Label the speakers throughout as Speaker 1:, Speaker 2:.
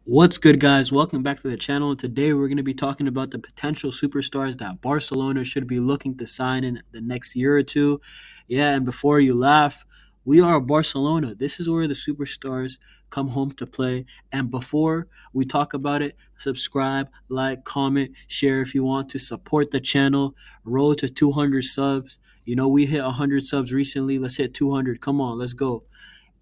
Speaker 1: What's good, guys? Welcome back to the channel. And today we're going to be talking about the potential superstars that Barcelona should be looking to sign in the next year or two. Yeah, and before you laugh, we are Barcelona. This is where the superstars come home to play. And before we talk about it, subscribe, like, comment, share if you want to support the channel. Road to 200 subs. You know, we hit 100 subs recently. Let's hit 200. Come on, let's go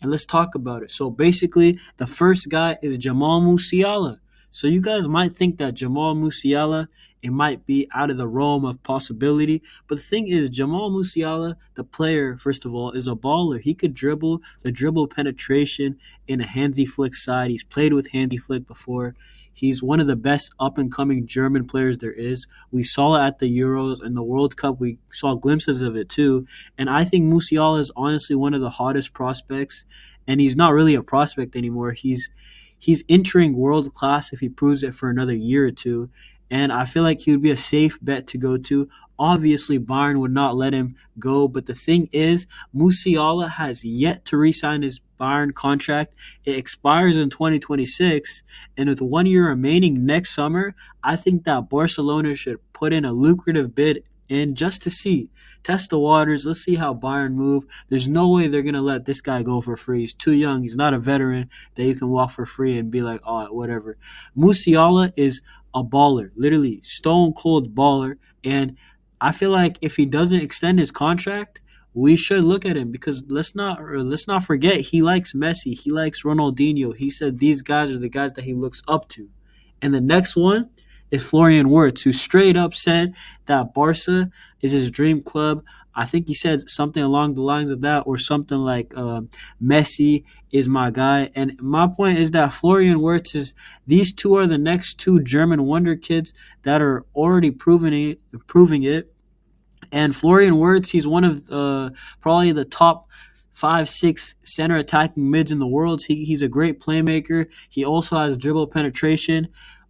Speaker 1: and let's talk about it. So basically, the first guy is Jamal Musiala. So you guys might think that Jamal Musiala, it might be out of the realm of possibility, but the thing is, Jamal Musiala, the player, first of all, is a baller. He could dribble, the dribble penetration in a handsy flick side. He's played with handy flick before. He's one of the best up and coming German players there is. We saw it at the Euros and the World Cup. We saw glimpses of it too. And I think Musiala is honestly one of the hottest prospects. And he's not really a prospect anymore. He's entering world class if he proves it for another year or two. And I feel like he would be a safe bet to go to. Obviously, Bayern would not let him go. But the thing is, Musiala has yet to re-sign his Bayern contract. It expires in 2026. And with 1 year remaining next summer, I think that Barcelona should put in a lucrative bid in just to see. Test the waters. Let's see how Bayern move. There's no way they're going to let this guy go for free. He's too young. He's not a veteran that you can walk for free and be like, oh, whatever. Musiala is a baller, literally stone cold baller. And I feel like if he doesn't extend his contract, we should look at him because let's not forget he likes Messi, he likes Ronaldinho. He said these guys are the guys that he looks up to. And the next one is Florian Wirtz, who straight up said that Barca is his dream club. I think he said something along the lines of that, or something like Messi is my guy. And my point is that Florian Wirtz is these two are the next two German wonder kids that are already proving it. And Florian Wirtz, he's one of probably the top 5, 6 center attacking mids in the world. He's a great playmaker. He also has dribble penetration.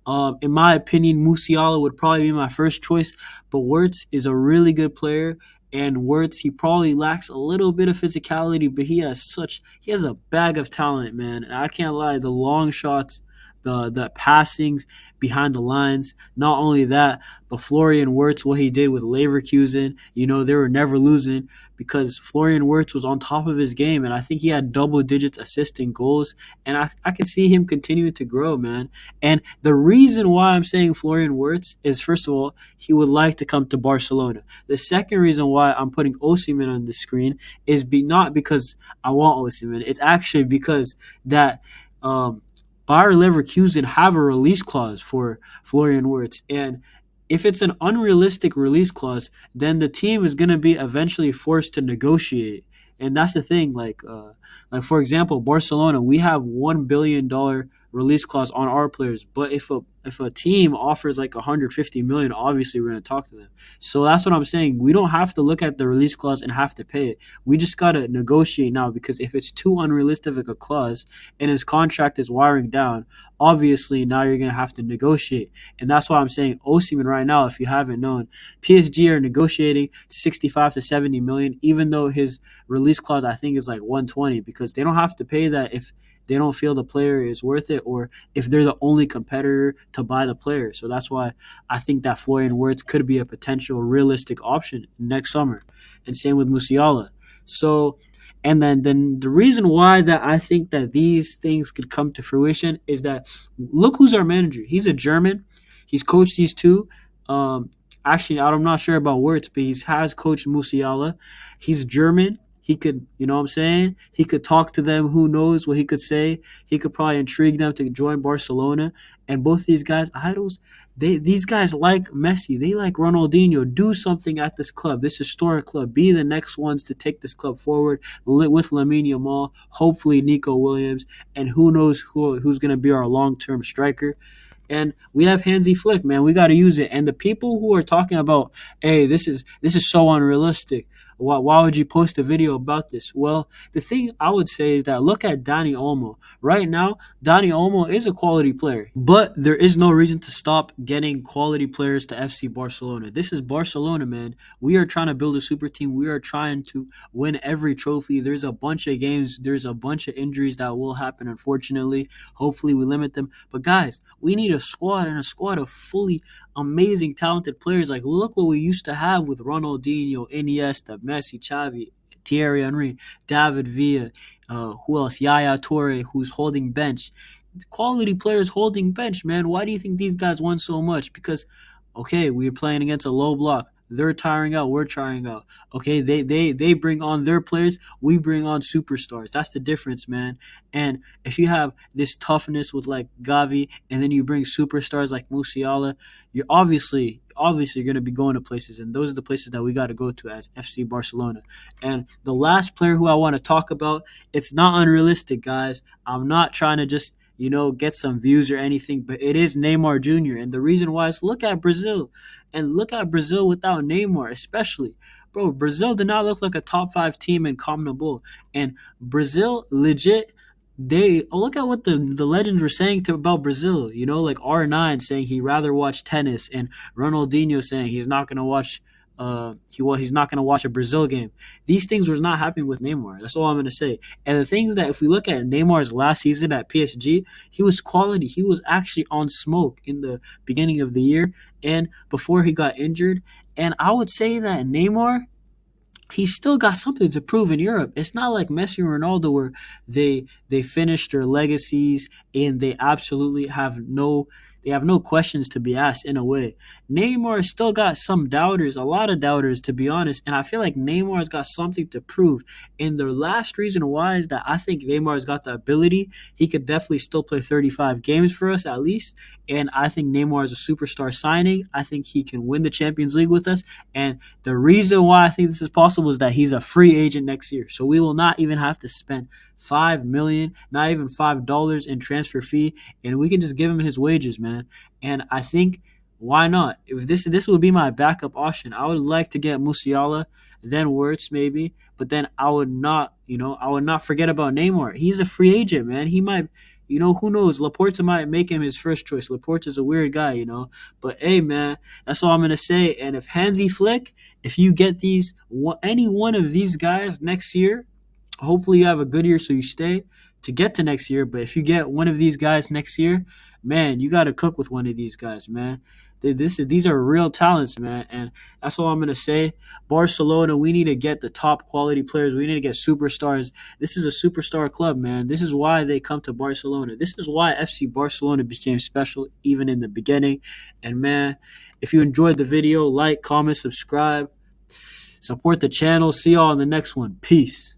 Speaker 1: In my opinion, Musiala would probably be my first choice, but Wirtz is a really good player. And Wirtz, he probably lacks a little bit of physicality, but he has a bag of talent, man. And I can't lie, the long shots, the passings behind the lines. Not only that, but Florian Wirtz, what he did with Leverkusen, they were never losing because Florian Wirtz was on top of his game, and I think he had double digits assisting goals, and I can see him continuing to grow, man. And the reason why I'm saying Florian Wirtz is, first of all, he would like to come to Barcelona. The second reason why I'm putting Osimhen on the screen is not because I want Osimhen. It's actually because that Bayer Leverkusen have a release clause for Florian Wirtz, and if it's an unrealistic release clause, then the team is going to be eventually forced to negotiate. And that's the thing. Like for example, Barcelona, we have $1 billion release clause on our players. But if a team offers like 150 million, obviously we're going to talk to them. So that's what I'm saying. We don't have to look at the release clause and have to pay it. We just got to negotiate now, because if it's too unrealistic of a clause and his contract is wiring down, obviously now you're going to have to negotiate. And that's why I'm saying Osimhen right now, if you haven't known, PSG are negotiating 65 to 70 million, even though his release clause I think is like 120, because they don't have to pay that if they don't feel the player is worth it, or if they're the only competitor to buy the player. So that's why I think that Florian Wirtz could be a potential realistic option next summer. And same with Musiala. So, and then the reason why that I think that these things could come to fruition is that look who's our manager. He's a German. He's coached these two. Actually, I'm not sure about Wirtz, but he has coached Musiala. He's German. He could, you know what I'm saying? He could talk to them. Who knows what he could say? He could probably intrigue them to join Barcelona. And both these guys, idols, these guys like Messi. They like Ronaldinho. Do something at this club, this historic club. Be the next ones to take this club forward with Lamine Yamal, hopefully Nico Williams, and who knows who's going to be our long-term striker. And we have Hansi Flick, man. We got to use it. And the people who are talking about, hey, this is so unrealistic. Why would you post a video about this? Well, the thing I would say is that look at Dani Olmo. Right now, Dani Olmo is a quality player, but there is no reason to stop getting quality players to FC Barcelona. This is Barcelona, man. We are trying to build a super team. We are trying to win every trophy. There's a bunch of games, there's a bunch of injuries that will happen, unfortunately. Hopefully, we limit them. But guys, we need a squad and a squad of fully amazing, talented players. Like, look what we used to have with Ronaldinho, Iniesta, Messi, Xavi, Thierry Henry, David Villa, who else? Yaya Toure, who's holding bench. Quality players holding bench, man. Why do you think these guys won so much? Because, okay, we're playing against a low block. They're tiring out. We're tiring out. Okay, they bring on their players. We bring on superstars. That's the difference, man. And if you have this toughness with like Gavi, and then you bring superstars like Musiala, you're obviously going to be going to places, and those are the places that we got to go to as FC Barcelona. And the last player who I want to talk about, it's not unrealistic, guys. I'm not trying to just get some views or anything, but it is Neymar Jr. And the reason why is look at Brazil, and look at Brazil without Neymar, especially. Bro, Brazil did not look like a top five team in CONMEBOL, and Brazil legit. Look at what the legends were saying about Brazil. Like R9 saying he'd rather watch tennis, and Ronaldinho saying he's not gonna watch. He's not gonna watch a Brazil game. These things was not happening with Neymar. That's all I'm gonna say. And the thing is that if we look at Neymar's last season at PSG, he was quality. He was actually on smoke in the beginning of the year and before he got injured. And I would say that Neymar, he's still got something to prove in Europe. It's not like Messi or Ronaldo where they finished their legacies and they have no questions to be asked in a way. Neymar still got some doubters, a lot of doubters to be honest, and I feel like Neymar's got something to prove. And the last reason why is that I think Neymar's got the ability. He could definitely still play 35 games for us at least, and I think Neymar is a superstar signing. I think he can win the Champions League with us, and the reason why I think this is possible is that he's a free agent next year. So we will not even have to spend 5 million, not even $5 in transfer fee, and we can just give him his wages, man. And I think why not? If this would be my backup option, I would like to get Musiala, then Wirtz maybe, but then I would not forget about Neymar. He's a free agent, man. He might, who knows? Laporta might make him his first choice. Laporta's a weird guy. But hey, man, that's all I'm gonna say. And if Hansi Flick, if you get any one of these guys next year, hopefully you have a good year so you stay to get to next year. But if you get one of these guys next year, man, you got to cook with one of these guys, man. These are real talents, man, and that's all I'm gonna say. Barcelona, we need to get the top quality players. We need to get superstars. This is a superstar club, man. This is why they come to Barcelona. This is why FC Barcelona became special even in the beginning. And man, if you enjoyed the video, like, comment, subscribe, support the channel. See y'all in the next one. Peace.